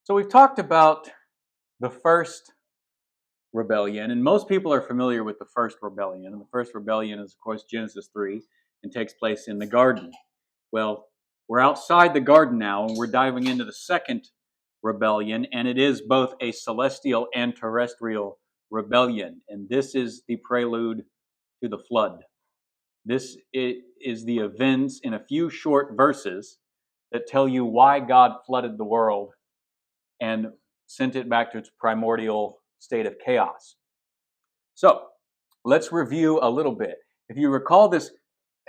So we've talked about the first rebellion, and most people are familiar with the first rebellion. And the first rebellion is, of course, Genesis 3 and takes place in the garden. Well, we're outside the garden now, and we're diving into the second rebellion, and it is both a celestial and terrestrial rebellion. And this is the prelude to the flood. This is the events in a few short verses that tell you why God flooded the world and sent it back to its primordial state of chaos. So let's review a little bit. If you recall this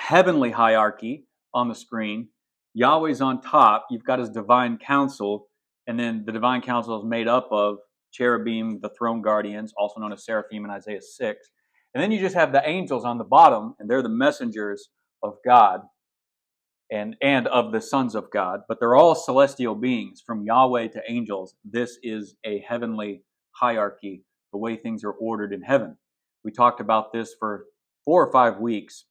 heavenly hierarchy on the screen, Yahweh's on top, you've got his divine council, and then the divine council is made up of cherubim, the throne guardians, also known as seraphim in Isaiah 6. And then you just have the angels on the bottom, and they're the messengers of God and of the sons of God, but they're all celestial beings, from Yahweh to angels. This is a heavenly hierarchy, the way things are ordered in heaven. We talked about this for 4 or 5 weeks,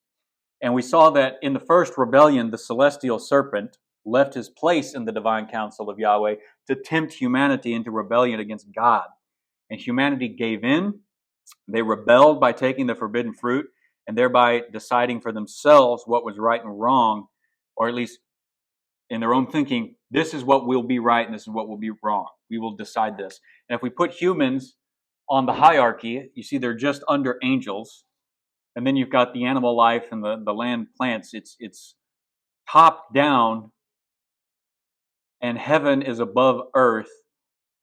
and we saw that in the first rebellion, the celestial serpent left his place in the divine council of Yahweh to tempt humanity into rebellion against God. And humanity gave in. They rebelled by taking the forbidden fruit and thereby deciding for themselves what was right and wrong, or at least in their own thinking, this is what will be right and this is what will be wrong. We will decide this. And if we put humans on the hierarchy, you see they're just under angels. And then you've got the animal life and the land plants. It's top down, and heaven is above earth,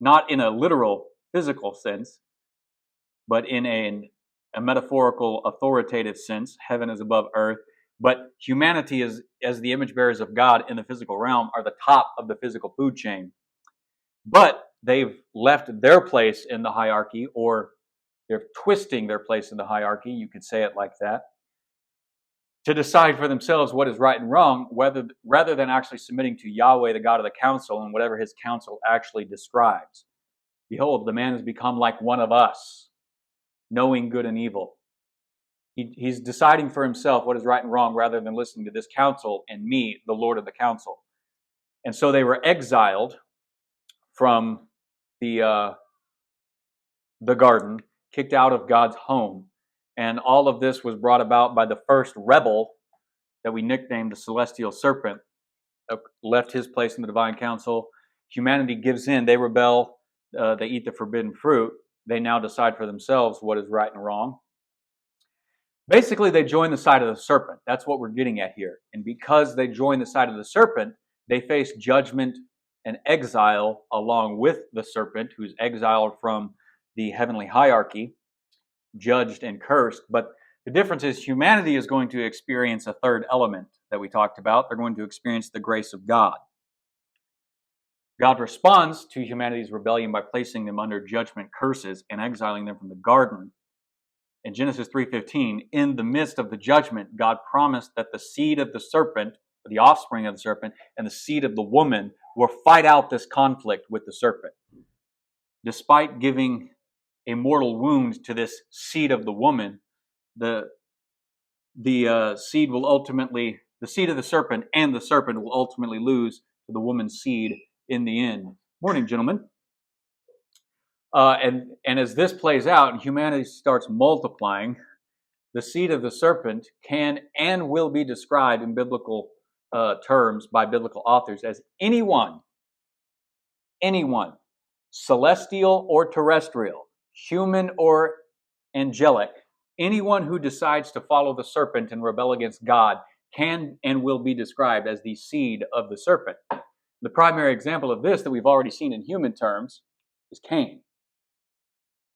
not in a literal physical sense, but in a metaphorical authoritative sense. Heaven is above earth. But humanity, is, as the image bearers of God in the physical realm, are the top of the physical food chain. But they've left their place in the hierarchy, or they're twisting their place in the hierarchy, you could say it like that, to decide for themselves what is right and wrong, rather than actually submitting to Yahweh, the God of the council, and whatever his council actually describes. Behold, the man has become like one of us, knowing good and evil. He's deciding for himself what is right and wrong rather than listening to this council and me, the Lord of the council. And so they were exiled from the garden, kicked out of God's home. And all of this was brought about by the first rebel that we nicknamed the celestial serpent, left his place in the divine council. Humanity gives in. They rebel. They eat the forbidden fruit. They now decide for themselves what is right and wrong. Basically, they join the side of the serpent. That's what we're getting at here. And because they join the side of the serpent, they face judgment and exile along with the serpent, who's exiled from the heavenly hierarchy, judged and cursed. But the difference is humanity is going to experience a third element that we talked about. They're going to experience the grace of God. God responds to humanity's rebellion by placing them under judgment curses and exiling them from the garden. In Genesis 3:15, in the midst of the judgment, God promised that the seed of the serpent, the offspring of the serpent, and the seed of the woman will fight out this conflict with the serpent. Despite giving a mortal wound to this seed of the woman, the seed of the serpent and the serpent will ultimately lose to the woman's seed in the end. Morning, gentlemen. And as this plays out and humanity starts multiplying, the seed of the serpent can and will be described in biblical terms by biblical authors as anyone, celestial or terrestrial, human or angelic, anyone who decides to follow the serpent and rebel against God can and will be described as the seed of the serpent. The primary example of this that we've already seen in human terms is Cain.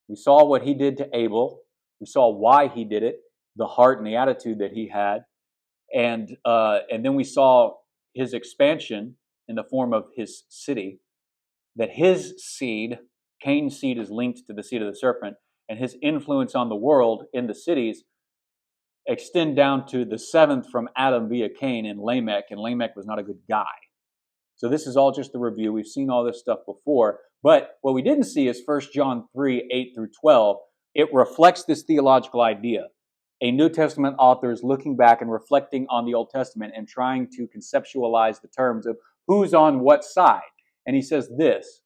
We saw what he did to Abel. We saw why he did it, the heart and the attitude that he had. And then we saw his expansion in the form of his city, that his seed, Cain's seed, is linked to the seed of the serpent, and his influence on the world in the cities extend down to the seventh from Adam via Cain and Lamech was not a good guy. So this is all just the review. We've seen all this stuff before. But what we didn't see is 1 John 3:8-12. It reflects this theological idea. A New Testament author is looking back and reflecting on the Old Testament and trying to conceptualize the terms of who's on what side. And he says this: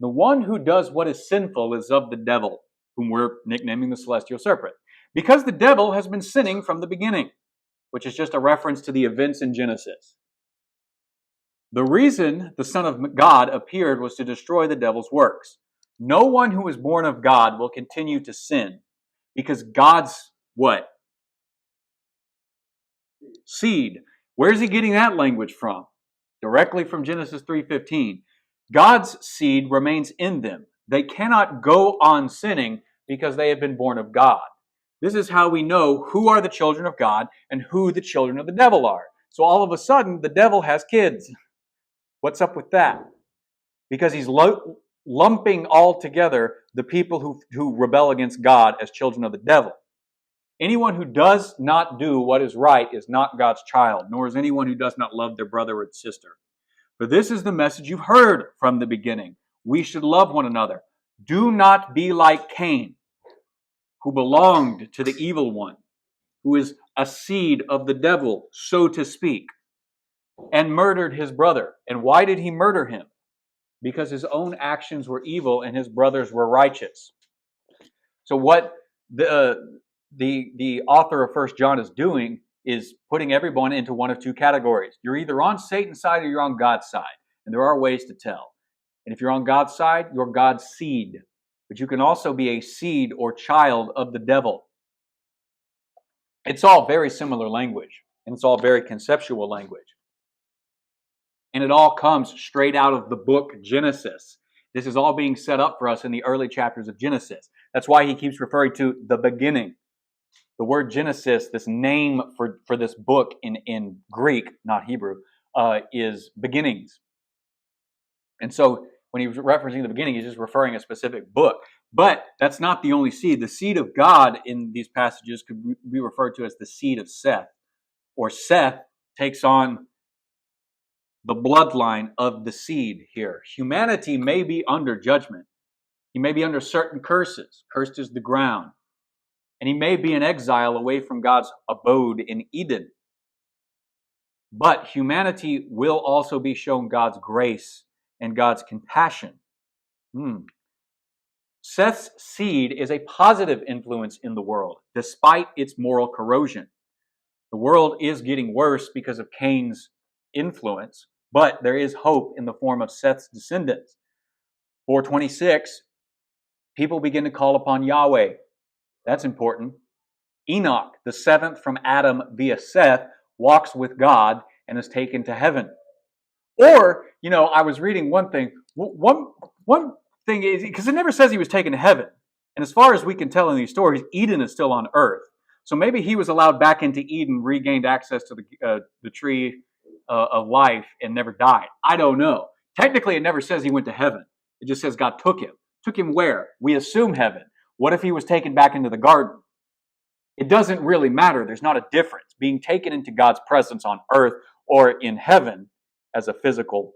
The one who does what is sinful is of the devil, whom we're nicknaming the celestial serpent, because the devil has been sinning from the beginning, which is just a reference to the events in Genesis. The reason the Son of God appeared was to destroy the devil's works. No one who is born of God will continue to sin, because God's what? Seed. Where's he getting that language from? Directly from Genesis 3:15. God's seed remains in them. They cannot go on sinning because they have been born of God. This is how we know who are the children of God and who the children of the devil are. So all of a sudden, the devil has kids. What's up with that? Because he's lumping all together the people who rebel against God as children of the devil. Anyone who does not do what is right is not God's child, nor is anyone who does not love their brother or sister. For this is the message you've heard from the beginning. We should love one another. Do not be like Cain, who belonged to the evil one, who is a seed of the devil, so to speak, and murdered his brother. And why did he murder him? Because his own actions were evil and his brothers were righteous. So what the author of 1 John is doing is putting everyone into one of two categories. You're either on Satan's side or you're on God's side. And there are ways to tell. And if you're on God's side, you're God's seed. But you can also be a seed or child of the devil. It's all very similar language. And it's all very conceptual language. And it all comes straight out of the book Genesis. This is all being set up for us in the early chapters of Genesis. That's why he keeps referring to the beginning. The word Genesis, this name for this book in Greek, not Hebrew, is beginnings. And so when he was referencing the beginning, he's just referring a specific book. But that's not the only seed. The seed of God in these passages could be referred to as the seed of Seth. Or Seth takes on the bloodline of the seed here. Humanity may be under judgment. He may be under certain curses. Cursed is the ground. And he may be in exile away from God's abode in Eden. But humanity will also be shown God's grace and God's compassion. Seth's seed is a positive influence in the world, despite its moral corrosion. The world is getting worse because of Cain's influence, but there is hope in the form of Seth's descendants. 426, people begin to call upon Yahweh. That's important. Enoch, the seventh from Adam via Seth, walks with God and is taken to heaven. Or, I was reading one thing. One thing is, because it never says he was taken to heaven. And as far as we can tell in these stories, Eden is still on earth. So maybe he was allowed back into Eden, regained access to the tree of life, and never died. I don't know. Technically, it never says he went to heaven. It just says God took him. Took him where? We assume heaven. What if he was taken back into the garden? It doesn't really matter. There's not a difference. Being taken into God's presence on earth or in heaven as a physical,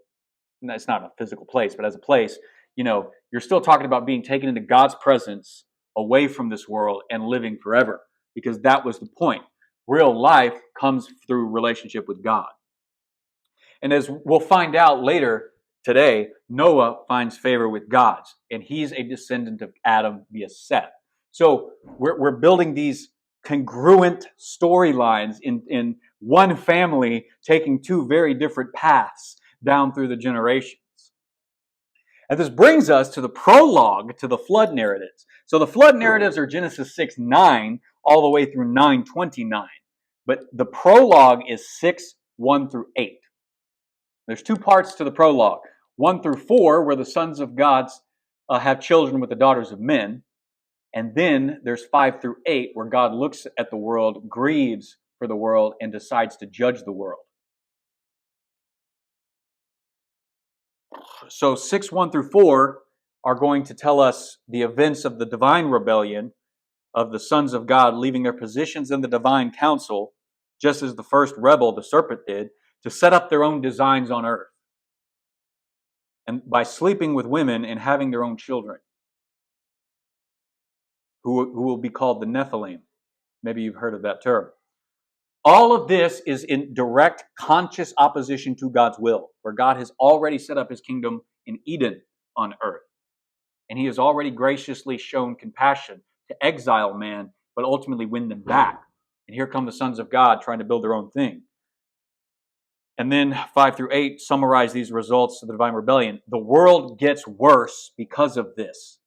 it's not a physical place, but as a place, you're still talking about being taken into God's presence away from this world and living forever, because that was the point. Real life comes through relationship with God. And as we'll find out later today, Noah finds favor with God, and he's a descendant of Adam via Seth. So we're building these congruent storylines in one family taking two very different paths down through the generations. And this brings us to the prologue to the flood narratives. So the flood narratives are Genesis 6:9 all the way through 9:29. But the prologue is 6:1 through 8. There's two parts to the prologue. 1 through 4, where the sons of God have children with the daughters of men. And then there's 5 through 8, where God looks at the world, grieves for the world, and decides to judge the world. So 6:1 through 4 are going to tell us the events of the divine rebellion of the sons of God leaving their positions in the divine council, just as the first rebel, the serpent, did, to set up their own designs on earth. And by sleeping with women and having their own children, who will be called the Nephilim. Maybe you've heard of that term. All of this is in direct, conscious opposition to God's will, where God has already set up his kingdom in Eden on earth. and he has already graciously shown compassion to exile man, but ultimately win them back. And here come the sons of God trying to build their own thing. And then 5 through 8 summarize these results of the divine rebellion. The world gets worse because of this.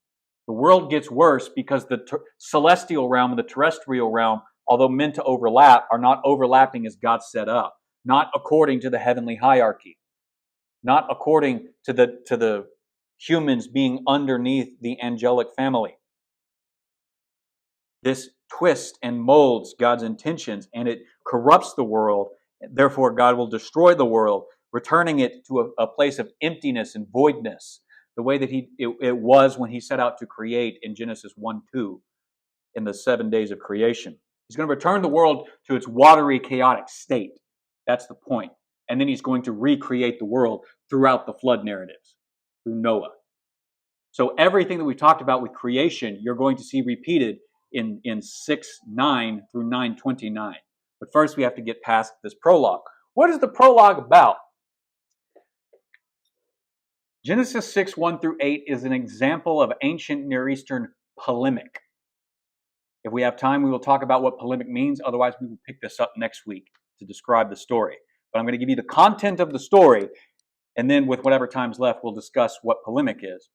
The world gets worse because the celestial realm and the terrestrial realm, although meant to overlap, are not overlapping as God set up, not according to the heavenly hierarchy, not according to the humans being underneath the angelic family. This twists and molds God's intentions, and it corrupts the world. Therefore, God will destroy the world, returning it to a place of emptiness and voidness, the way that it was when he set out to create in Genesis 1-2 in the 7 days of creation. He's going to return the world to its watery, chaotic state. That's the point. And then he's going to recreate the world throughout the flood narratives, through Noah. So everything that we talked about with creation, you're going to see repeated in 6:9 through 9:29. But first we have to get past this prologue. What is the prologue about? Genesis 6:1 through 8 is an example of ancient Near Eastern polemic. If we have time, we will talk about what polemic means. Otherwise, we will pick this up next week to describe the story. But I'm going to give you the content of the story, and then with whatever time's left, we'll discuss what polemic is.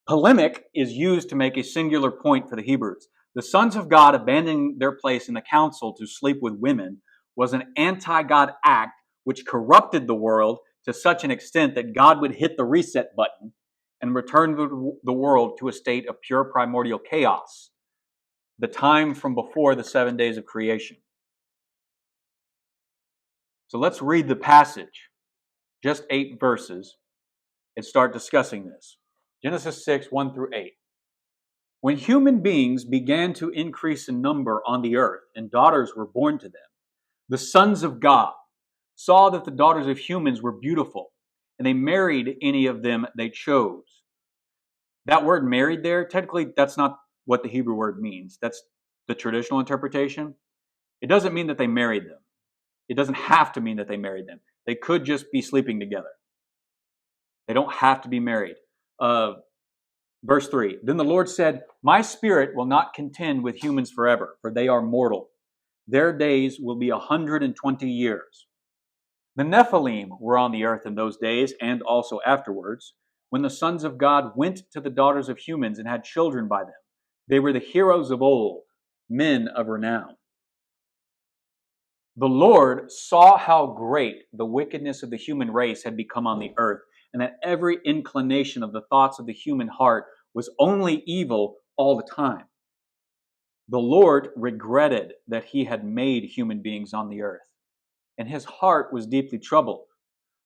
Polemic is used to make a singular point for the Hebrews. The sons of God abandoning their place in the council to sleep with women was an anti-God act which corrupted the world to such an extent that God would hit the reset button and return the world to a state of pure primordial chaos, the time from before the 7 days of creation. So let's read the passage, just 8 verses, and start discussing this. Genesis 6:1 through 8. When human beings began to increase in number on the earth and daughters were born to them, the sons of God saw that the daughters of humans were beautiful, and they married any of them they chose. That word married there, technically, that's not what the Hebrew word means. That's the traditional interpretation. It doesn't mean that they married them. It doesn't have to mean that they married them. They could just be sleeping together. They don't have to be married. Verse 3, then the Lord said, my spirit will not contend with humans forever, for they are mortal. Their days will be 120 years. The Nephilim were on the earth in those days and also afterwards, when the sons of God went to the daughters of humans and had children by them. They were the heroes of old, men of renown. The Lord saw how great the wickedness of the human race had become on the earth, and that every inclination of the thoughts of the human heart was only evil all the time. The Lord regretted that he had made human beings on the earth, and his heart was deeply troubled.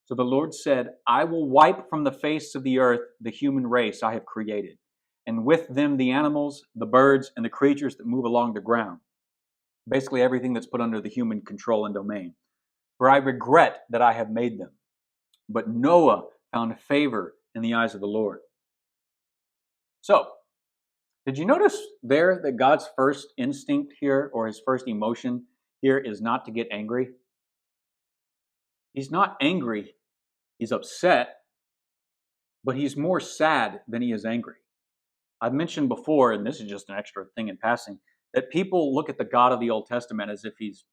So the Lord said, I will wipe from the face of the earth the human race I have created, and with them the animals, the birds, and the creatures that move along the ground. Basically everything that's put under the human control and domain. For I regret that I have made them. But Noah found favor in the eyes of the Lord. So, did you notice there that God's first instinct here, or his first emotion here, is not to get angry? He's not angry. He's upset, but he's more sad than he is angry. I've mentioned before, and this is just an extra thing in passing, that people look at the God of the Old Testament as if he's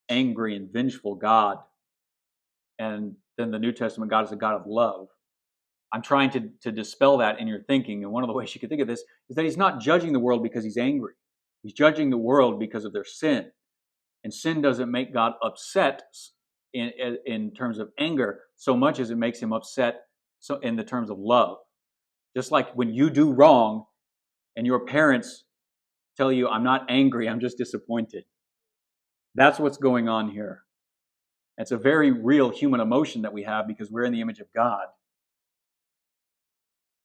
angry and vengeful God, and then the New Testament God is a God of love. I'm trying to dispel that in your thinking, and one of the ways you can think of this is that he's not judging the world because he's angry. He's judging the world because of their sin, and sin doesn't make God upset in terms of anger so much as it makes him upset so in the terms of love. Just like when you do wrong and your parents tell you, I'm not angry, I'm just disappointed. That's what's going on here. It's a very real human emotion that we have because we're in the image of God.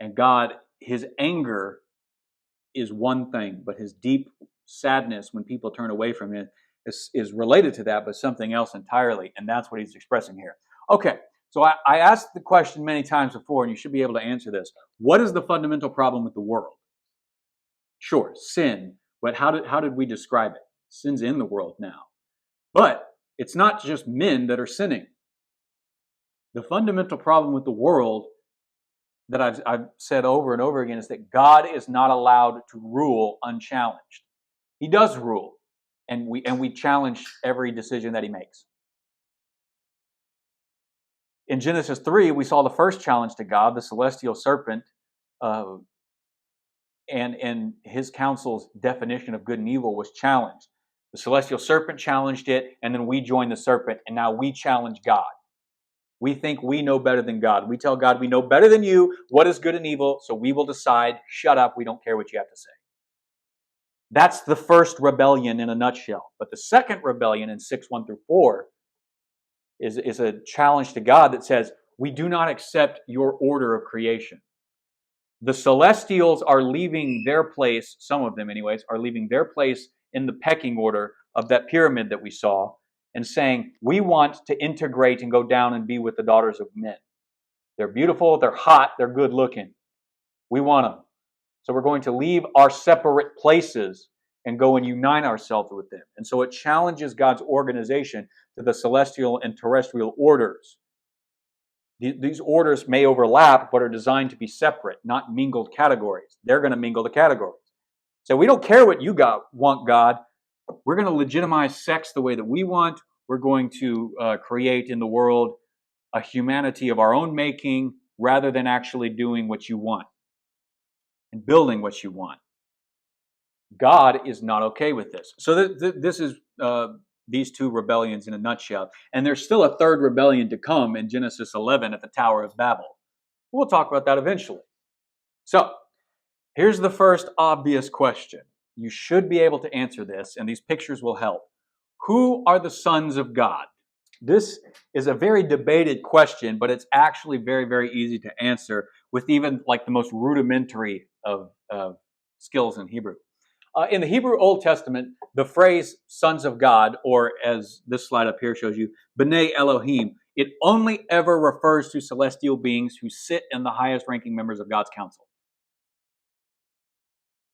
And God, his anger is one thing, but his deep sadness when people turn away from him is related to that, but something else entirely. And that's what he's expressing here. Okay, so I asked the question many times before, and you should be able to answer this. What is the fundamental problem with the world? Sure, sin. But how did we describe it? Sin's in the world now. But it's not just men that are sinning. The fundamental problem with the world that I've said over and over again is that God is not allowed to rule unchallenged. He does rule, and we challenge every decision that he makes. In Genesis 3, we saw the first challenge to God, the celestial serpent, and his counsel's definition of good and evil was challenged. The celestial serpent challenged it, and then we joined the serpent, and now we challenge God. We think we know better than God. We tell God we know better than you what is good and evil, so we will decide, shut up, we don't care what you have to say. That's the first rebellion in a nutshell. But the second rebellion in 6:1-4 is a challenge to God that says, we do not accept your order of creation. The celestials are leaving their place, some of them anyways, are leaving their place in the pecking order of that pyramid that we saw and saying, we want to integrate and go down and be with the daughters of men. They're beautiful, they're hot, they're good looking. We want them. So we're going to leave our separate places and go and unite ourselves with them. And so it challenges God's organization to the celestial and terrestrial orders. These orders may overlap, but are designed to be separate, not mingled categories. They're going to mingle the categories. So we don't care what you want, God. We're going to legitimize sex the way that we want. We're going to create in the world a humanity of our own making rather than actually doing what you want and building what you want. God is not okay with this. So this is these two rebellions in a nutshell. And there's still a third rebellion to come in Genesis 11 at the Tower of Babel. We'll talk about that eventually. So here's the first obvious question. You should be able to answer this, and these pictures will help. Who are the sons of God? This is a very debated question, but it's actually very, very easy to answer with even like the most rudimentary of skills in Hebrew. In the Hebrew Old Testament, the phrase sons of God, or as this slide up here shows you, B'nai Elohim, it only ever refers to celestial beings who sit in the highest ranking members of God's council.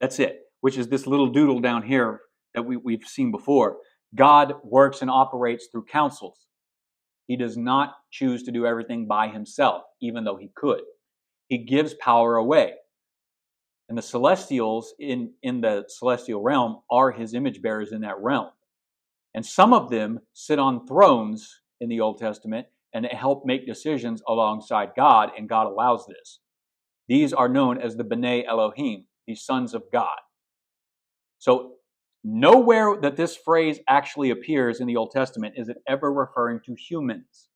That's it, which is this little doodle down here that we've seen before. God works and operates through councils. He does not choose to do everything by himself, even though he could. He gives power away. And the celestials in the celestial realm are his image bearers in that realm. And some of them sit on thrones in the Old Testament and help make decisions alongside God, and God allows this. These are known as the B'nai Elohim, the sons of God. So nowhere that this phrase actually appears in the Old Testament is it ever referring to humans.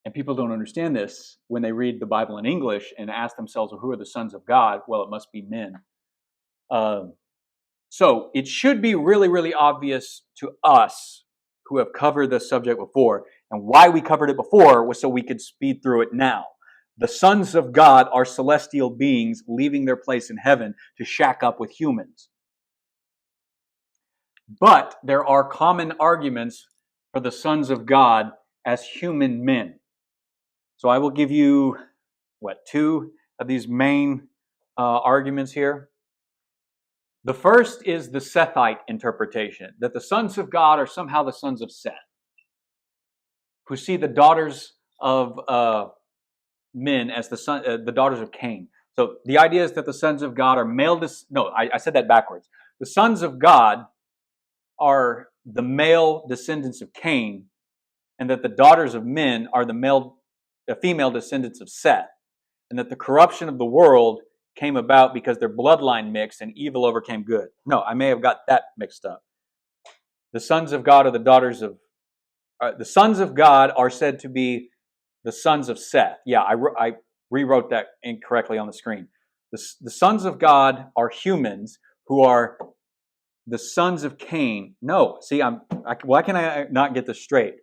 And people don't understand this when they read the Bible in English and ask themselves, well, who are the sons of God? Well, it must be men. So it should be really, really obvious to us who have covered this subject before. And why we covered it before was so we could speed through it now. The sons of God are celestial beings leaving their place in heaven to shack up with humans. But there are common arguments for the sons of God as human men. So I will give you, two of these main arguments here. The first is the Sethite interpretation, that the sons of God are somehow the sons of Seth, who see the daughters of men as the daughters of Cain. So the idea is that the sons of God are male. I said that backwards. The sons of God are the male descendants of Cain, and that the daughters of men are the female descendants of Seth, and that the corruption of the world came about because their bloodline mixed and evil overcame good. No, I may have got that mixed up. The sons of God are the sons of God are said to be the sons of Seth. Yeah, I rewrote that incorrectly on the screen. The sons of God are humans who are the sons of Cain. No, see, why can I not get this straight?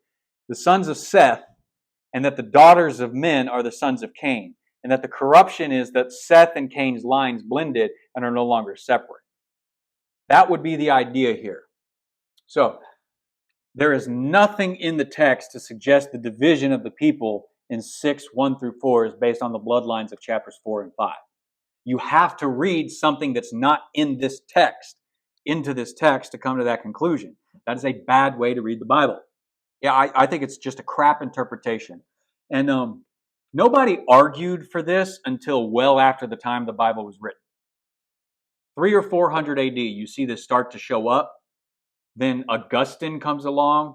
The sons of Seth, and that the daughters of men are the sons of Cain, and that the corruption is that Seth and Cain's lines blended and are no longer separate. That would be the idea here. So, there is nothing in the text to suggest the division of the people in 6:1-4 is based on the bloodlines of chapters 4 and 5. You have to read something that's not in this text into this text to come to that conclusion. That is a bad way to read the Bible. Yeah, I think it's just a crap interpretation. And Nobody argued for this until well after the time the Bible was written. 300 or 400 AD, you see this start to show up. Then Augustine comes along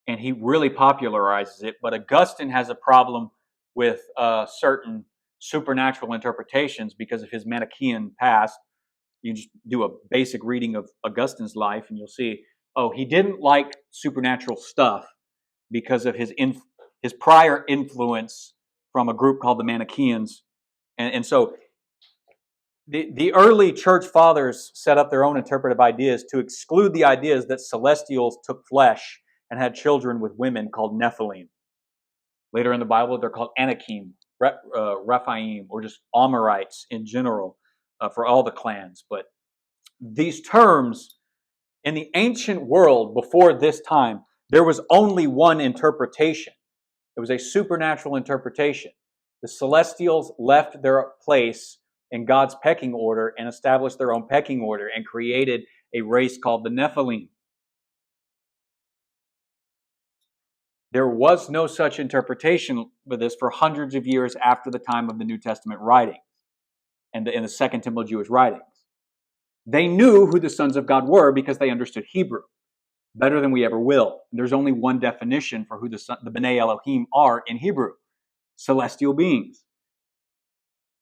and he really popularizes it. But Augustine has a problem with certain supernatural interpretations because of his Manichaean past. You just do a basic reading of Augustine's life and you'll see, oh, he didn't like supernatural stuff because of his prior influence from a group called the Manichaeans. And so the early church fathers set up their own interpretive ideas to exclude the ideas that celestials took flesh and had children with women called Nephilim. Later in the Bible, they're called Anakim, Rephaim, or just Amorites in general for all the clans. But these terms, in the ancient world before this time, there was only one interpretation. It was a supernatural interpretation. The celestials left their place in God's pecking order and established their own pecking order and created a race called the Nephilim. There was no such interpretation for this for hundreds of years after the time of the New Testament writings and in the Second Temple Jewish writings. They knew who the sons of God were because they understood Hebrew better than we ever will. There's only one definition for who the B'nai Elohim are in Hebrew: celestial beings.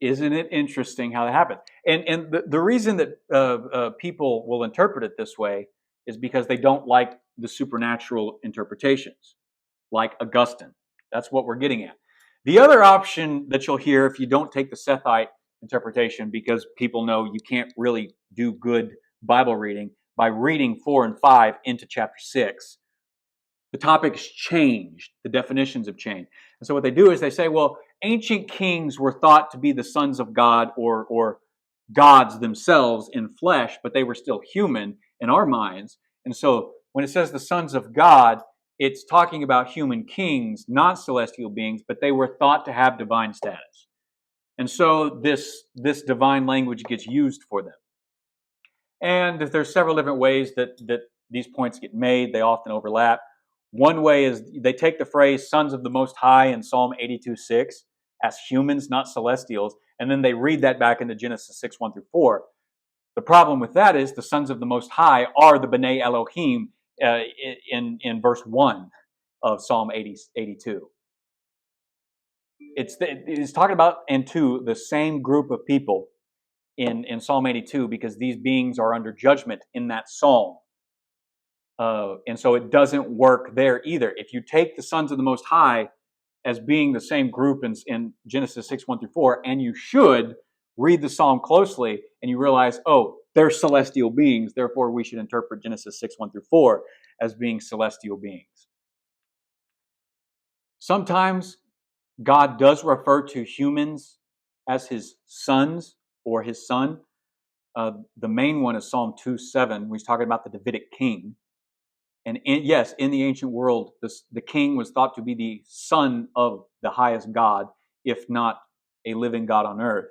Isn't it interesting how that happens? And the reason that people will interpret it this way is because they don't like the supernatural interpretations, like Augustine. That's what we're getting at. The other option that you'll hear if you don't take the Sethite interpretation, because people know you can't really do good Bible reading by reading 4 and 5 into chapter 6, the topic's changed. The definitions have changed. And so what they do is they say, well, ancient kings were thought to be the sons of God or gods themselves in flesh, but they were still human in our minds. And so when it says the sons of God, it's talking about human kings, not celestial beings, but they were thought to have divine status. And so this divine language gets used for them. And there's several different ways that these points get made. They often overlap. One way is they take the phrase sons of the Most High in Psalm 82:6 as humans, not celestials, and then they read that back into Genesis 6:1-4. The problem with that is the sons of the Most High are the B'nai Elohim in verse 1 of Psalm 82. It's talking about, and 2, the same group of people in Psalm 82 because these beings are under judgment in that psalm. And so it doesn't work there either. If you take the sons of the Most High as being the same group in Genesis 6:1-4, and you should read the psalm closely, and you realize, oh, they're celestial beings, therefore we should interpret Genesis 6:1-4 as being celestial beings. Sometimes God does refer to humans as his sons or his son. The main one is Psalm 2:7, where he's talking about the Davidic king. And yes, in the ancient world, the king was thought to be the son of the highest God, if not a living God on earth.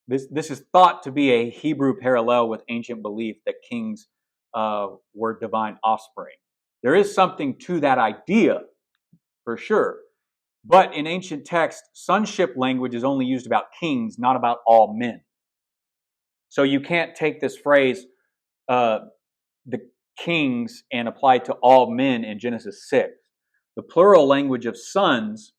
This is thought to be a Hebrew parallel with ancient belief that kings were divine offspring. There is something to that idea, for sure. But in ancient text, sonship language is only used about kings, not about all men. So you can't take this phrase, the kings, and apply it to all men in Genesis 6. The plural language of sons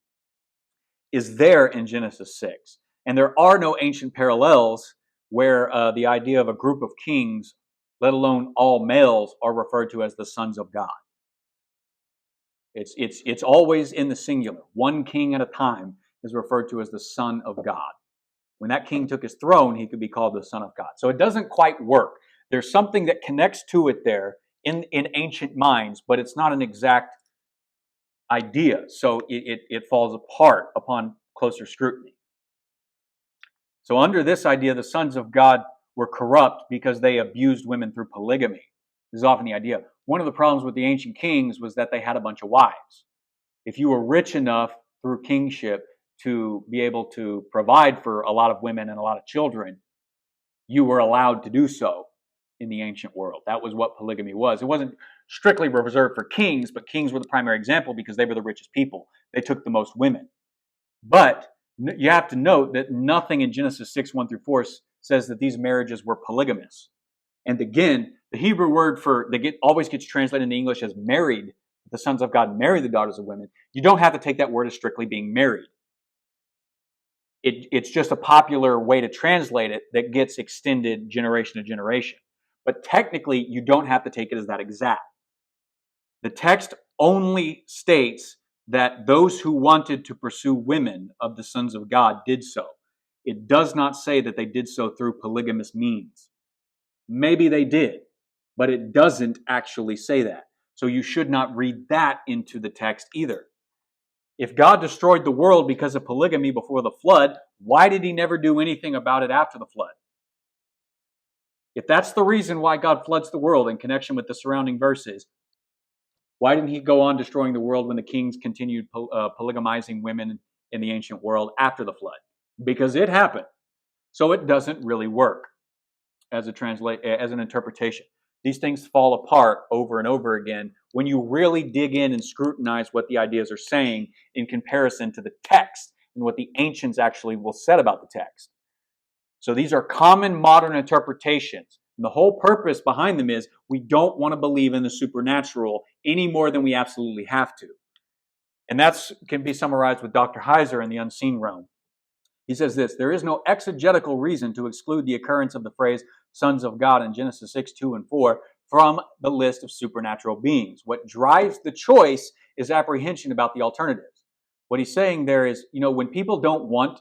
is there in Genesis 6. And there are no ancient parallels where the idea of a group of kings, let alone all males, are referred to as the sons of God. It's always in the singular. One king at a time is referred to as the Son of God. When that king took his throne, he could be called the Son of God. So it doesn't quite work. There's something that connects to it there in ancient minds, but it's not an exact idea. So it falls apart upon closer scrutiny. So under this idea, the sons of God were corrupt because they abused women through polygamy. This is often the idea. One of the problems with the ancient kings was that they had a bunch of wives. If you were rich enough through kingship to be able to provide for a lot of women and a lot of children, you were allowed to do so in the ancient world. That was what polygamy was. It wasn't strictly reserved for kings, but kings were the primary example because they were the richest people. They took the most women. But you have to note that nothing in Genesis 6:1-4 says that these marriages were polygamous. And again, the Hebrew word for always gets translated into English as married. The sons of God marry the daughters of women. You don't have to take that word as strictly being married. It's just a popular way to translate it that gets extended generation to generation. But technically, you don't have to take it as that exact. The text only states that those who wanted to pursue women of the sons of God did so. It does not say that they did so through polygamous means. Maybe they did, but it doesn't actually say that. So you should not read that into the text either. If God destroyed the world because of polygamy before the flood, why did he never do anything about it after the flood? If that's the reason why God floods the world in connection with the surrounding verses, why didn't he go on destroying the world when the kings continued polygamizing women in the ancient world after the flood? Because it happened. So it doesn't really work as an interpretation. These things fall apart over and over again when you really dig in and scrutinize what the ideas are saying in comparison to the text and what the ancients actually will said about the text. So these are common modern interpretations. And the whole purpose behind them is we don't want to believe in the supernatural any more than we absolutely have to. And that can be summarized with Dr. Heiser in The Unseen Realm. He says this: there is no exegetical reason to exclude the occurrence of the phrase sons of God in Genesis 6:2-4 from the list of supernatural beings. What drives the choice is apprehension about the alternatives. What he's saying there is, when people don't want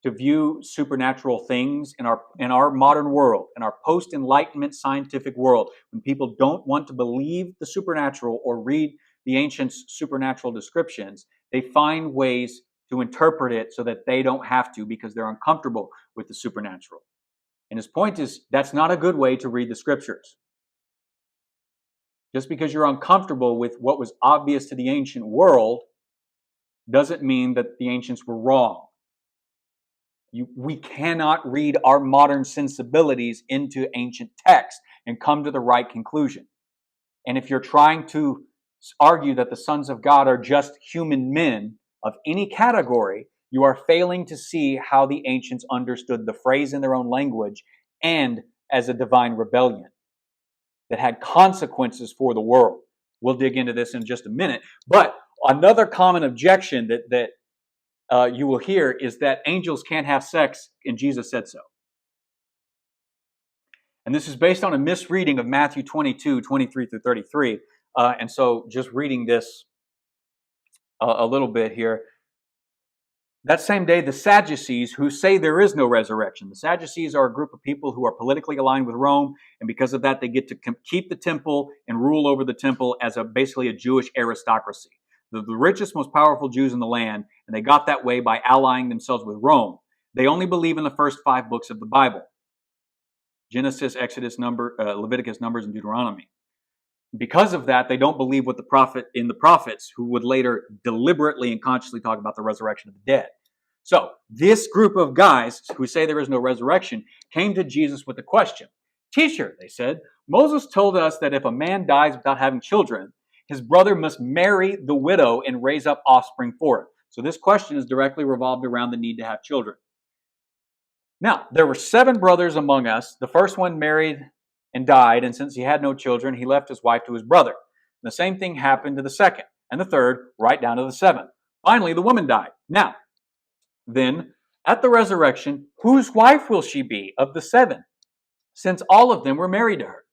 to view supernatural things in our modern world, in our post-enlightenment scientific world, when people don't want to believe the supernatural or read the ancients' supernatural descriptions, they find ways to interpret it so that they don't have to because they're uncomfortable with the supernatural. And his point is that's not a good way to read the scriptures. Just because you're uncomfortable with what was obvious to the ancient world doesn't mean that the ancients were wrong. We cannot read our modern sensibilities into ancient text and come to the right conclusion. And if you're trying to argue that the sons of God are just human men of any category, you are failing to see how the ancients understood the phrase in their own language and as a divine rebellion that had consequences for the world. We'll dig into this in just a minute. But another common objection that you will hear is that angels can't have sex, and Jesus said so. And this is based on a misreading of Matthew 22:23-33. And so just reading this a little bit here. That same day, the Sadducees, who say there is no resurrection. The Sadducees are a group of people who are politically aligned with Rome, and because of that, they get to keep the temple and rule over the temple as basically a Jewish aristocracy. The richest, most powerful Jews in the land, and they got that way by allying themselves with Rome. They only believe in the first 5 books of the Bible: Genesis, Exodus, Leviticus, Numbers, and Deuteronomy. Because of that, they don't believe what the prophets, who would later deliberately and consciously talk about the resurrection of the dead. So this group of guys who say there is no resurrection came to Jesus with a question. Teacher, they said, Moses told us that if a man dies without having children, his brother must marry the widow and raise up offspring for it. So this question is directly revolved around the need to have children. Now, there were 7 brothers among us. The first one married and died, and since he had no children, he left his wife to his brother. And the same thing happened to the second, and the third, right down to the 7th. Finally, the woman died. Now, then, at the resurrection, whose wife will she be of the 7, since all of them were married to her?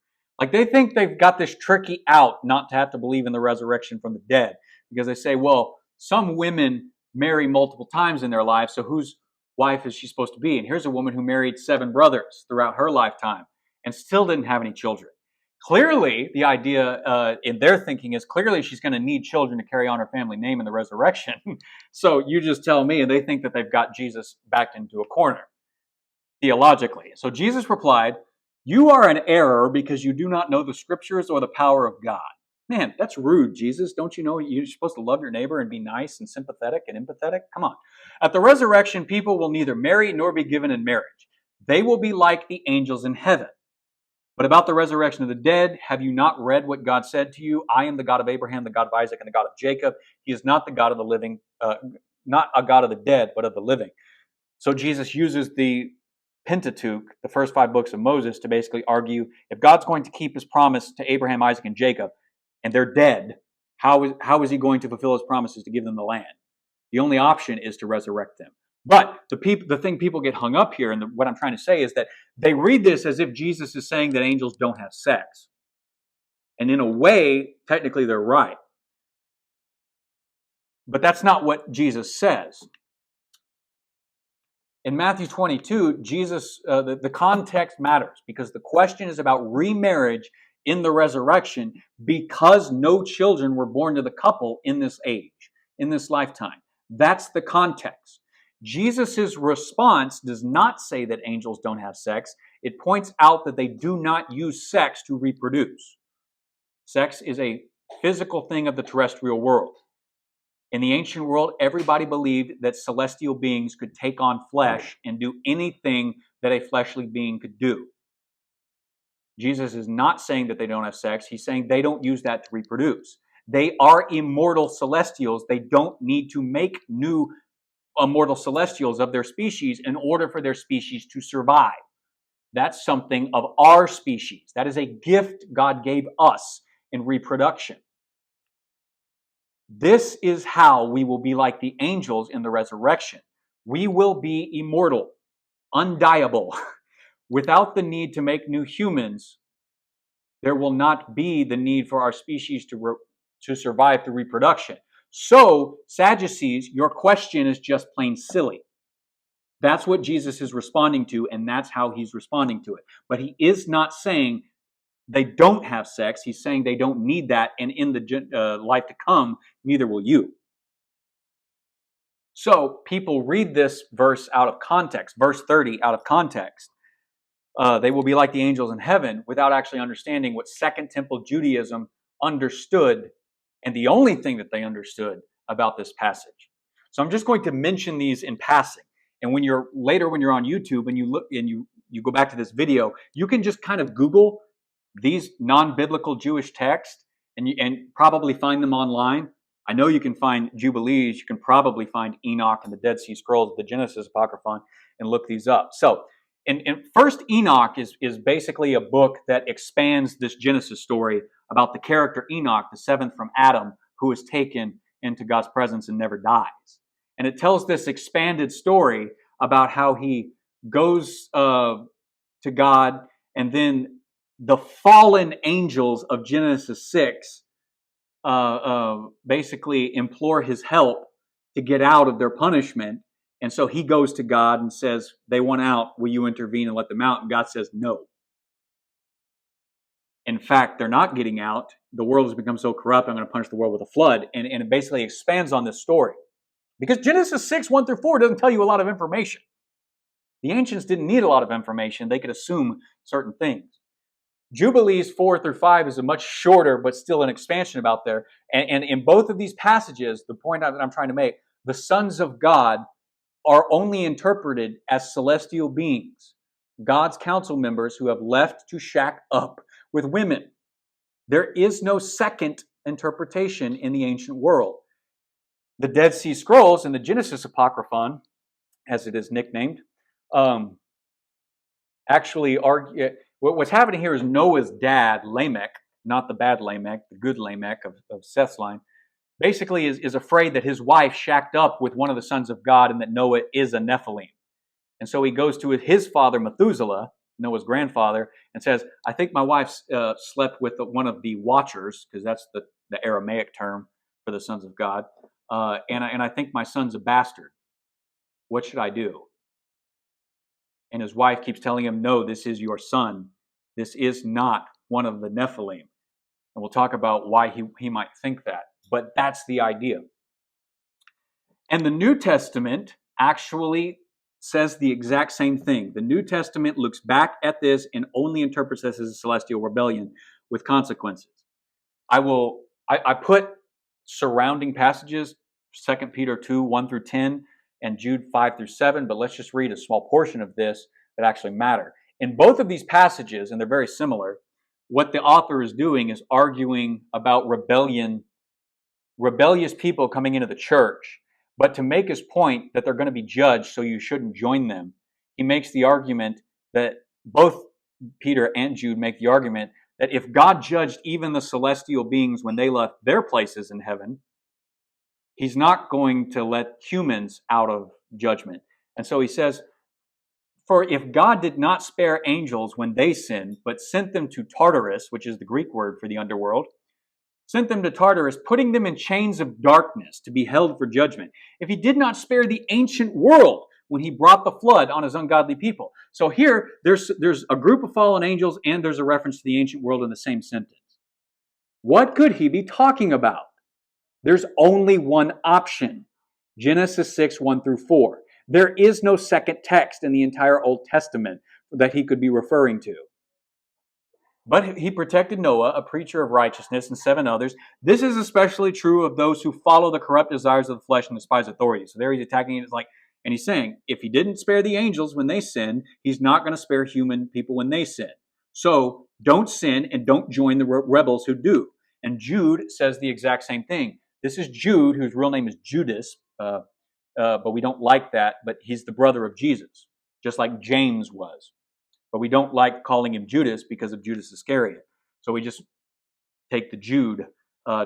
Like, they think they've got this tricky out not to have to believe in the resurrection from the dead, because they say, well, some women marry multiple times in their lives, so whose wife is she supposed to be? And here's a woman who married 7 brothers throughout her lifetime and still didn't have any children. Clearly, the idea in their thinking is clearly she's going to need children to carry on her family name in the resurrection. So you just tell me, and they think that they've got Jesus backed into a corner theologically. So Jesus replied, you are in error because you do not know the scriptures or the power of God. Man, that's rude, Jesus. Don't you know you're supposed to love your neighbor and be nice and sympathetic and empathetic? Come on. At the resurrection, people will neither marry nor be given in marriage. They will be like the angels in heaven. But about the resurrection of the dead, have you not read what God said to you? I am the God of Abraham, the God of Isaac, and the God of Jacob. He is not the God of the living, not a God of the dead, but of the living. So Jesus uses the Pentateuch, the first 5 books of Moses, to basically argue if God's going to keep his promise to Abraham, Isaac, and Jacob, and they're dead, how is he going to fulfill his promises to give them the land? The only option is to resurrect them. But the thing people get hung up here, and what I'm trying to say is that they read this as if Jesus is saying that angels don't have sex. And in a way, technically they're right. But that's not what Jesus says. In Matthew 22, Jesus, the context matters because the question is about remarriage in the resurrection because no children were born to the couple in this age, in this lifetime. That's the context. Jesus' response does not say that angels don't have sex. It points out that they do not use sex to reproduce. Sex is a physical thing of the terrestrial world. In the ancient world, everybody believed that celestial beings could take on flesh and do anything that a fleshly being could do. Jesus is not saying that they don't have sex. He's saying they don't use that to reproduce. They are immortal celestials. They don't need to make new immortal celestials of their species in order for their species to survive. That's something of our species. That is a gift God gave us in reproduction. This is how we will be like the angels in the resurrection. We will be immortal, undieable. Without the need to make new humans, there will not be the need for our species to survive through reproduction. So, Sadducees, your question is just plain silly. That's what Jesus is responding to, and that's how he's responding to it. But he is not saying they don't have sex. He's saying they don't need that, and in the life to come, neither will you. So people read this verse out of context, verse 30 out of context. They will be like the angels in heaven without actually understanding what Second Temple Judaism understood, and the only thing that they understood about this passage. So I'm just going to mention these in passing. And when you're on YouTube and you look and you go back to this video, you can just kind of Google these non-biblical Jewish texts and probably find them online. I know you can find Jubilees. You can probably find Enoch and the Dead Sea Scrolls, the Genesis Apocryphon, and look these up. So, and First Enoch is basically a book that expands this Genesis story about the character Enoch, the seventh from Adam, who is taken into God's presence and never dies. And it tells this expanded story about how he goes to God, and then the fallen angels of Genesis 6 basically implore his help to get out of their punishment. And so he goes to God and says, they want out. Will you intervene and let them out? And God says, no. In fact, they're not getting out. The world has become so corrupt, I'm going to punish the world with a flood. And it basically expands on this story. Because Genesis 6, 1 through 4 doesn't tell you a lot of information. The ancients didn't need a lot of information. They could assume certain things. Jubilees 4 through 5 is a much shorter, but still an expansion about there. And in both of these passages, the point that I'm trying to make, the sons of God are only interpreted as celestial beings, God's council members who have left to shack up with women. There is no second interpretation in the ancient world. The Dead Sea Scrolls and the Genesis Apocryphon, as it is nicknamed, actually argue. What's happening here is Noah's dad, Lamech, not the bad Lamech, the good Lamech of Seth's line, basically is afraid that his wife shacked up with one of the sons of God and that Noah is a Nephilim. And so he goes to his father, Methuselah, Noah's grandfather, and says, I think my wife slept with one of the watchers, because that's the Aramaic term for the sons of God, and I think my son's a bastard. What should I do? And his wife keeps telling him, no, this is your son. This is not one of the Nephilim. And we'll talk about why he might think that. But that's the idea. And the New Testament actually says the exact same thing. The New Testament looks back at this and only interprets this as a celestial rebellion with consequences. I put surrounding passages, 2 Peter 2, 1 through 10, and Jude 5 through 7, but let's just read a small portion of this that actually matter. In both of these passages, and they're very similar, what the author is doing is arguing about rebellious people coming into the church. But to make his point that they're going to be judged, so you shouldn't join them, he makes the argument that both Peter and Jude make the argument that if God judged even the celestial beings when they left their places in heaven, he's not going to let humans out of judgment. And so he says, for if God did not spare angels when they sinned, but sent them to Tartarus, which is the Greek word for the underworld, sent them to Tartarus, putting them in chains of darkness to be held for judgment. If he did not spare the ancient world when he brought the flood on his ungodly people. So here, there's a group of fallen angels and there's a reference to the ancient world in the same sentence. What could he be talking about? There's only one option. Genesis 6, 1 through 4. There is no second text in the entire Old Testament that he could be referring to. But he protected Noah, a preacher of righteousness, and 7 others. This is especially true of those who follow the corrupt desires of the flesh and despise authority. So there he's attacking it, and he's saying, if he didn't spare the angels when they sin, he's not going to spare human people when they sin. So don't sin and don't join the rebels who do. And Jude says the exact same thing. This is Jude, whose real name is Judas, but we don't like that, but he's the brother of Jesus, just like James was. But we don't like calling him Judas because of Judas Iscariot. So we just take the Jude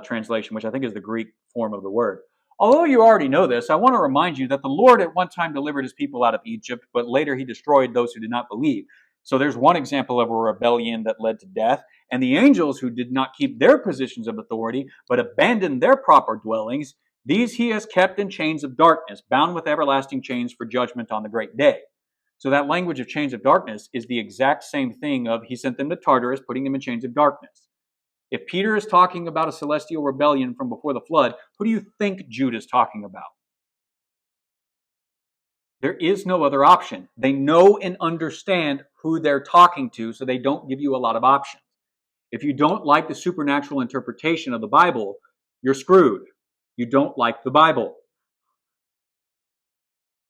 translation, which I think is the Greek form of the word. Although you already know this, I want to remind you that the Lord at one time delivered his people out of Egypt, but later he destroyed those who did not believe. So there's one example of a rebellion that led to death. And the angels who did not keep their positions of authority, but abandoned their proper dwellings, these he has kept in chains of darkness, bound with everlasting chains for judgment on the great day. So that language of chains of darkness is the exact same thing of he sent them to Tartarus, putting them in chains of darkness. If Peter is talking about a celestial rebellion from before the flood, who do you think Jude is talking about? There is no other option. They know and understand who they're talking to, so they don't give you a lot of options. If you don't like the supernatural interpretation of the Bible, you're screwed. You don't like the Bible.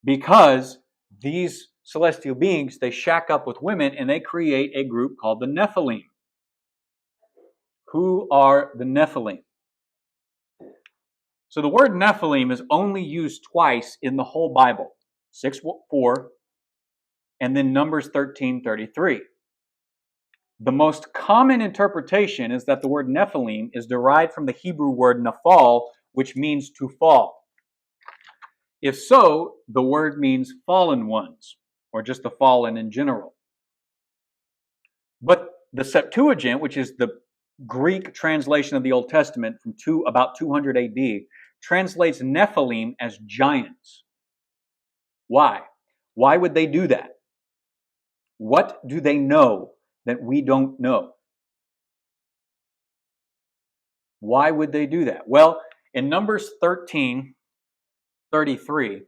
Because these celestial beings, they shack up with women and they create a group called the Nephilim. Who are the Nephilim? So the word Nephilim is only used twice in the whole Bible. 6:4 and then Numbers 13:33. The most common interpretation is that the word Nephilim is derived from the Hebrew word naphal, which means to fall. If so, the word means fallen ones, or just the fallen in general. But the Septuagint, which is the Greek translation of the Old Testament from about 200 AD, translates Nephilim as giants. Why? Why would they do that? What do they know that we don't know? Why would they do that? Well, in Numbers 13:33,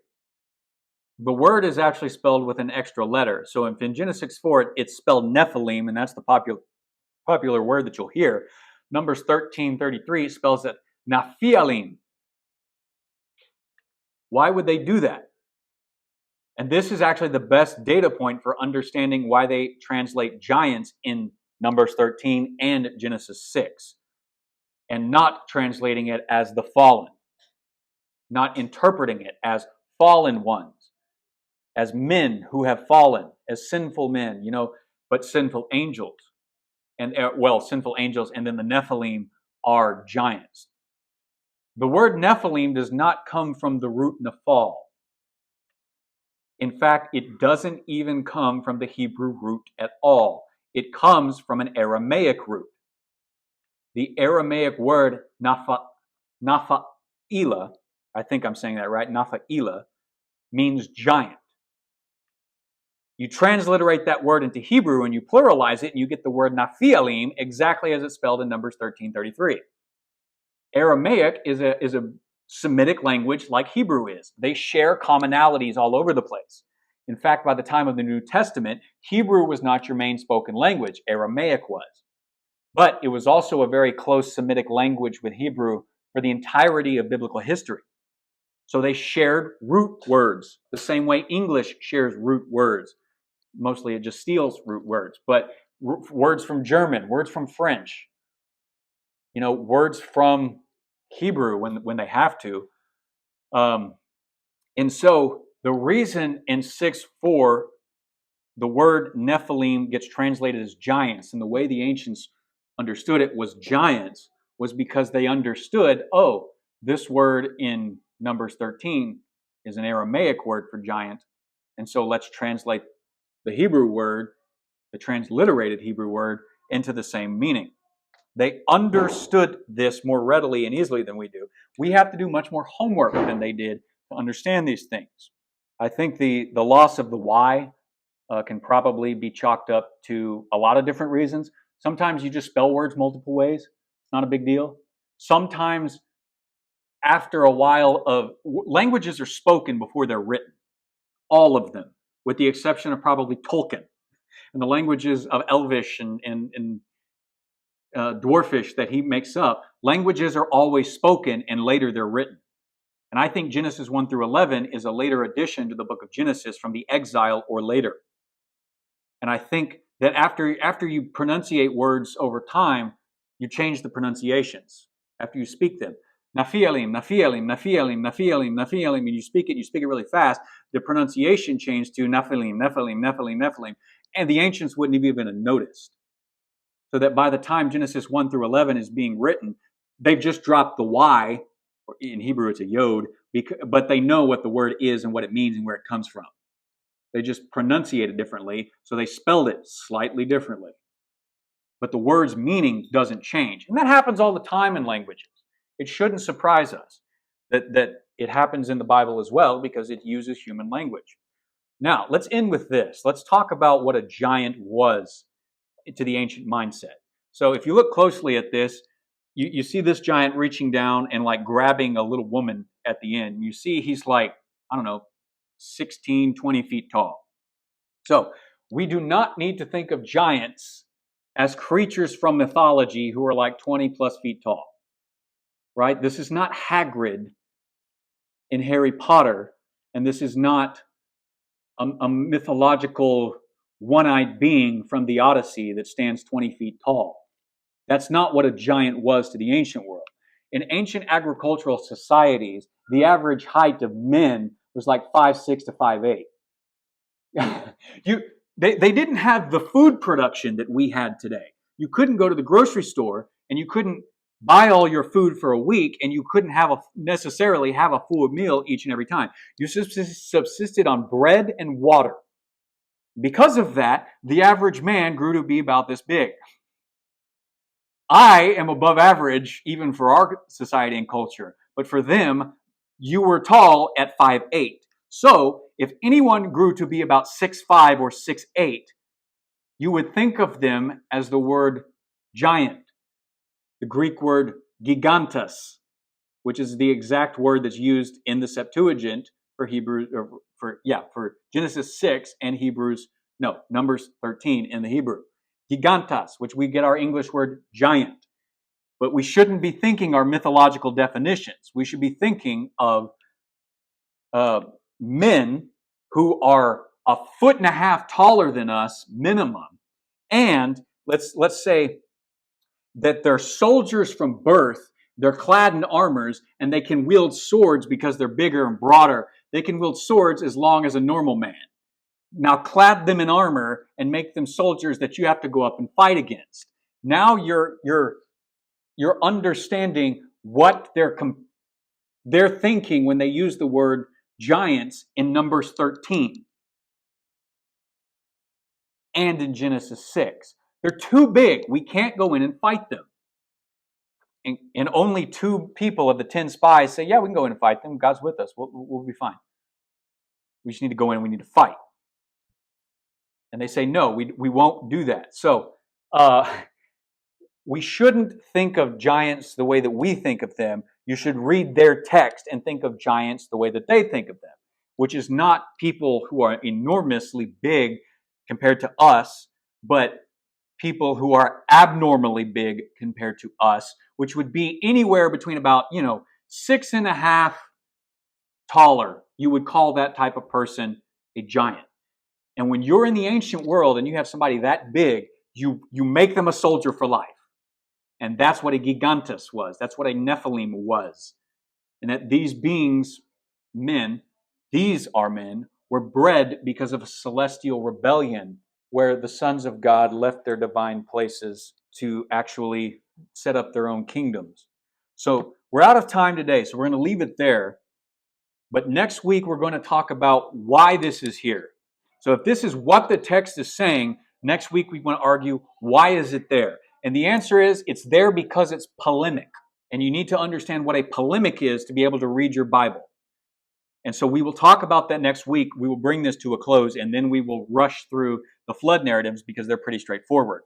the word is actually spelled with an extra letter. So if in Genesis 4, it's spelled Nephilim, and that's the popular word that you'll hear. Numbers 13:33 spells it Nephilim. Why would they do that? And this is actually the best data point for understanding why they translate giants in Numbers 13 and Genesis 6, and not translating it as the fallen, not interpreting it as fallen ones, as men who have fallen, as sinful men, but sinful angels. And sinful angels, and then the Nephilim are giants. The word Nephilim does not come from the root nephal. In fact, it doesn't even come from the Hebrew root at all. It comes from an Aramaic root. The Aramaic word napha'ila, I think I'm saying that right, napha'ila, means giant. You transliterate that word into Hebrew and you pluralize it and you get the word Nephilim exactly as it's spelled in Numbers 13:33. Aramaic is a Semitic language like Hebrew is. They share commonalities all over the place. In fact, by the time of the New Testament, Hebrew was not your main spoken language. Aramaic was. But it was also a very close Semitic language with Hebrew for the entirety of biblical history. So they shared root words, the same way English shares root words. mostly it just steals root words, but words from German, words from French, words from Hebrew when they have to. And so the reason in 6:4 the word Nephilim gets translated as giants, and the way the ancients understood it was giants, was because they understood, this word in Numbers 13 is an Aramaic word for giant, and so let's translate the Hebrew word, the transliterated Hebrew word, into the same meaning. They understood this more readily and easily than we do. We have to do much more homework than they did to understand these things. I think the loss of the Y can probably be chalked up to a lot of different reasons. Sometimes you just spell words multiple ways. It's not a big deal. Sometimes after a while of languages are spoken before they're written. All of them, with the exception of probably Tolkien and the languages of Elvish and Dwarfish that he makes up. Languages are always spoken and later they're written. And I think Genesis 1 through 11 is a later addition to the book of Genesis from the exile or later. And I think that after you pronunciate words over time, you change the pronunciations after you speak them. Nephilim, Nephilim, Nephilim, Nephilim, Nephilim, and you speak it really fast, the pronunciation changed to Nephilim, Nephilim, Nephilim, Nephilim, and the ancients wouldn't have even noticed. So that by the time Genesis 1 through 11 is being written, they've just dropped the Y, or in Hebrew it's a yod, but they know what the word is and what it means and where it comes from. They just pronunciate it differently, so they spelled it slightly differently. But the word's meaning doesn't change. And that happens all the time in languages. It shouldn't surprise us that it happens in the Bible as well because it uses human language. Now, let's end with this. Let's talk about what a giant was to the ancient mindset. So if you look closely at this, you see this giant reaching down and like grabbing a little woman at the end. You see he's like, 16, 20 feet tall. So we do not need to think of giants as creatures from mythology who are like 20 plus feet tall, right? This is not Hagrid in Harry Potter, and this is not a mythological one-eyed being from the Odyssey that stands 20 feet tall. That's not what a giant was to the ancient world. In ancient agricultural societies, the average height of men was like 5'6" to 5'8". They didn't have the food production that we had today. You couldn't go to the grocery store and you couldn't buy all your food for a week, and you couldn't necessarily have a full meal each and every time. You subsisted on bread and water. Because of that, the average man grew to be about this big. I am above average even for our society and culture, but for them, you were tall at 5'8". So if anyone grew to be about 6'5" or 6'8", you would think of them as the word giant, the Greek word gigantos, which is the exact word that's used in the Septuagint for for Genesis 6 and Numbers 13 in the Hebrew. Gigantos, which we get our English word giant. But we shouldn't be thinking our mythological definitions. We should be thinking of men who are 1.5 feet taller than us, minimum. And let's say that they're soldiers from birth, they're clad in armors, and they can wield swords because they're bigger and broader. They can wield swords as long as a normal man. Now clad them in armor and make them soldiers that you have to go up and fight against. Now you're understanding what they're thinking when they use the word giants in Numbers 13 and in Genesis 6. They're too big. We can't go in and fight them. And only 2 people of the 10 spies say, yeah, we can go in and fight them. God's with us. We'll be fine. We just need to go in and we need to fight. And they say, no, we won't do that. So we shouldn't think of giants the way that we think of them. You should read their text and think of giants the way that they think of them, which is not people who are enormously big compared to us, but people who are abnormally big compared to us, which would be anywhere between about, 6.5 taller. You would call that type of person a giant. And when you're in the ancient world and you have somebody that big, you make them a soldier for life. And that's what a gigantus was. That's what a Nephilim was. And that these beings, men, these are men, were bred because of a celestial rebellion where the sons of God left their divine places to actually set up their own kingdoms. So we're out of time today, so we're going to leave it there. But next week, we're going to talk about why this is here. So if this is what the text is saying, next week we want to argue, why is it there? And the answer is, it's there because it's polemic. And you need to understand what a polemic is to be able to read your Bible. And so we will talk about that next week. We will bring this to a close, and then we will rush through the flood narratives because they're pretty straightforward.